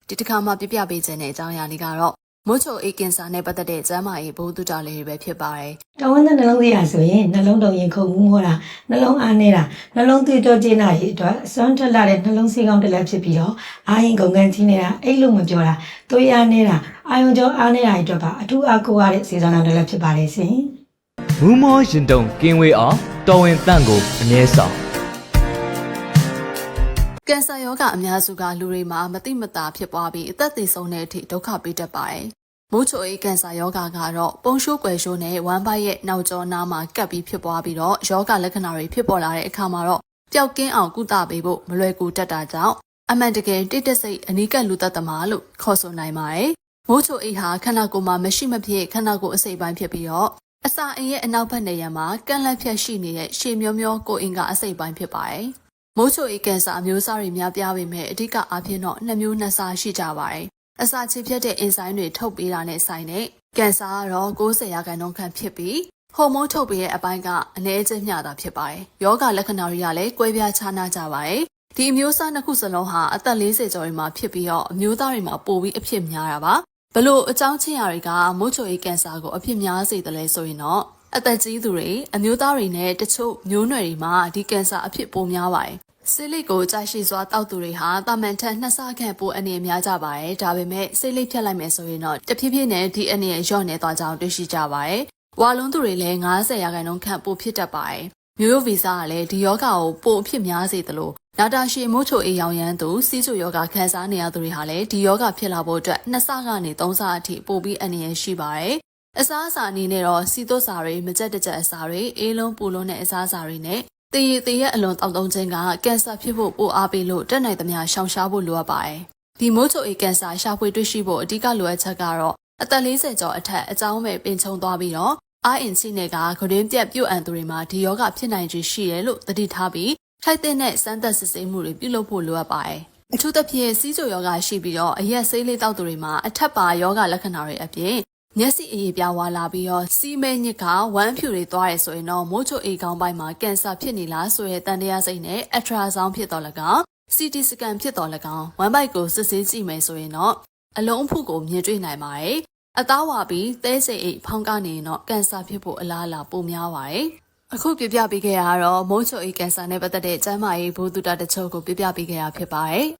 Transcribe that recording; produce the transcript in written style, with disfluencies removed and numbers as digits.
ဒီတစ်ခါမှပြပြပေးခြင်းတဲ့အကြောင်းအရာတွေကတော့မိုးချိုအေးကင်ဆာနဲ့ပတ်သက်တဲ့ကျန်းမာရေးဘိုးတူတာလေးတွေပဲဖြစ်ပါတယ်။တော်ဝန်တဲ့နှလုံးသွေးရဆိုရင်နှလုံးတုံရင်ခုန်မှုမောတာနှလုံးအားနေတာနှလုံးသွေးကြောကျဉ်းတာရေးအတွက်အစွမ်းထက်လာတဲ့နှလုံးဆေးကောင်းတစ်လက်ဖြစ်ပြီးတော့အာရင်ကုန်ကန်ကြီးနေတာအိတ်လို့မပြောတာသွေးအားနေတာအာယုံကြောအားနေတာအတွက်ပါအထူးအားကိုးရတဲ့ဆေးဆောင်တစ်လက်ဖြစ်ပါတယ်ရှင်။မူးမောရင်တုံကင်းဝေးအောင်တော်ဝင်တန့်ကိုအမြဲဆောင်ကင်ဆာရောဂါအများစုကလူတွေမှာမတိမတာဖြစ်ပွားပြီးအသက်သေဆုံးတဲ့အထိဒုက္ခပေးတတ်ပါတယ်။မိုးချိုအေးကင်ဆာရောဂါကတော့ပုံရှိုးကွယ်ရှိုးနဲ့ဝမ်းပိုက်ရဲ့နောက်ကျောနားမှာကပ်ပြီးဖြစ်ပွားပြီးတော့ရောဂါလက္ခဏာတွေဖြစ်ပေါ်လာတဲ့အခါမှာတော့ပျောက်ကင်းအောင်ကုသပေးဖို့မလွယ်ကူတတ်တာကြောင့်အမှန်တကယ်တိတ်တဆိတ်အနီးကပ်လူသက်သမားလို့ခေါ်ဆိုနိုင်ပါတယ်။မိုးချိုအေးဟာခန္ဓာကိုယ်မှာမရှိမဖြစ်ခန္ဓာကိုယ်အစိတ်ပိုင်းဖြစ်ပြီးတော့အစာအိမ်ရဲ့အနောက်ဘက်နေရာမှာကန့်လန့်ဖြတ်ရှိနေတဲ့ရှေမျောမျောကိုအင်ကအစိတ်ပိုင်းဖြစ်ပါတယ်။မိုးချိုအေးကင်ဆာအမျိုးအစားတွေများပြားပေမဲ့အဓိကအားဖြင့်တော့2မျိုး2စားရှိကြပါတယ်။အစာချေဖြတ်တဲ့အင်ဇိုင်းတွေထုတ်ပေးတာနဲ့ဆိုင်တဲ့ကင်ဆာကတော့90%ခန့်ဖြစ်ပြီးဟော်မုန်းထုတ်ပေးတဲ့အပိုင်းကအနည်းအကျဉ်းမျှတာဖြစ်ပါတယ်။ယောဂလက္ခဏာတွေကလည်းကွဲပြားခြားနားကြပါတယ်။ဒီအမျိုးအစားနှစ်ခုစလုံးဟာအသက်40ကျော်တွေမှာဖြစ်ပြီးတော့အမျိုးသားတွေမှာပိုပြီးအဖြစ်များတာပါ။ဘလို့အကြောင်းချင်းရာတွေကမိုးချိုအေးကင်ဆာကိုအဖြစ်များစေတယ်လဲဆိုရင်တော့အသက်ကြီးသူတွေအမျိုးသားတွေနဲ့တချို့မျိုးနွယ်တွေမှာဒီကင်ဆာအဖြစ်ပိုများပါတယ်။ဆေးလိပ်ကိုကြာရှည်စွာတောက်သူတွေဟာတာမန်ထက်2ဆခန့်ပိုအနေများကြပါတယ်။ဒါပေမဲ့ဆေးလိပ်ဖြတ်လိုက်မယ်ဆိုရင်တော့တဖြည်းဖြည်းနဲ့ဒီအနေလျော့နေသွားကြောင်းတွေ့ရှိကြပါတယ်။ဝါလုံးသူတွေလည်း90%ခန့်ပိုဖြစ်တတ်ပါတယ်။မျိုးရိုးဗီဇကလည်းဒီယောဂါကိုပိုအဖြစ်များစေသလိုနာတာရှည်မိုးချိုအေးရောင်ရမ်းသူစီးချိုယောဂါခံစားနေရသူတွေဟာလည်းဒီယောဂါဖြစ်လာဖို့အတွက်2ဆကနေ3ဆအထိပိုပြီးအနေရရှိပါတယ်။အစားအစာအနေနဲ့တော့စီသွတ်စာတွေမကြက်တကြက်အစာတွေအေးလုံးပူလုံးနဲ့အစားအစာတွေနဲ့တည်ရဲ့အလွန်တောက်တုံးခြင်းကကင်ဆာဖြစ်ဖို့ပိုအားပေးလို့တက်နိုင်သမျှရှောင်ရှားဖို့လိုအပ်ပါတယ်။ဒီမိုးချိုအေးကင်ဆာရှာဖွေတွေ့ရှိဖို့အဓိကလိုအပ်ချက်ကတော့အသက်40ကျော်အထက်အကြောင်းမဲ့ပင်ချုံသွားပြီးတော့INC နဲ့ကဂရင်းပြက်ပြုတ်အံသူတွေမှာဒီယောဂဖြစ်နိုင်ခြေရှိတယ်လို့သတိထားပြီးထိုက်တဲ့စမ်းသပ်စစ်ဆေးမှုတွေပြုလုပ်ဖို့လိုအပ်ပါတယ်။အထူးသဖြင့်စီးချိုယောဂရှိပြီးတော့အရက်ဆေးလေးတောက်သူတွေမှာအထက်ပါယောဂလက္ခဏာတွေအပြင်မျက်စိအရေပြားဝါလာပြီးတော့စီးမဲညစ်ကဝမ်းဖြူတွေသွားရဲဆိုရင်တော့မိုးချိုအေးကောင်းပိုင်းမှာကင်ဆာဖြစ်နေလားဆိုရဲတန်တရားစိတ်နဲ့အထရာဆောင်းဖြစ်တော်၎င်း CT စကန်ဖြစ်တော်၎င်းဝမ်းပိုက်ကိုစစ်ဆေးကြည့်မယ်ဆိုရင်တော့အလုံးအဖုကိုမြင်တွေ့နိုင်ပါတယ်။အသားဝါပြီးသဲစိတ်အိတ်ဖောင်းကနေရင်တော့ကင်ဆာဖြစ်ဖို့အလားအလာပိုများပါတယ်။အခုပြပြပေးခဲ့ရတော့မိုးချိုအေးကင်ဆာနဲ့ပတ်သက်တဲ့ကျန်းမာရေးဘိုးတူတာတချို့ကိုပြပြပေးခဲ့ရဖြစ်ပါတယ်။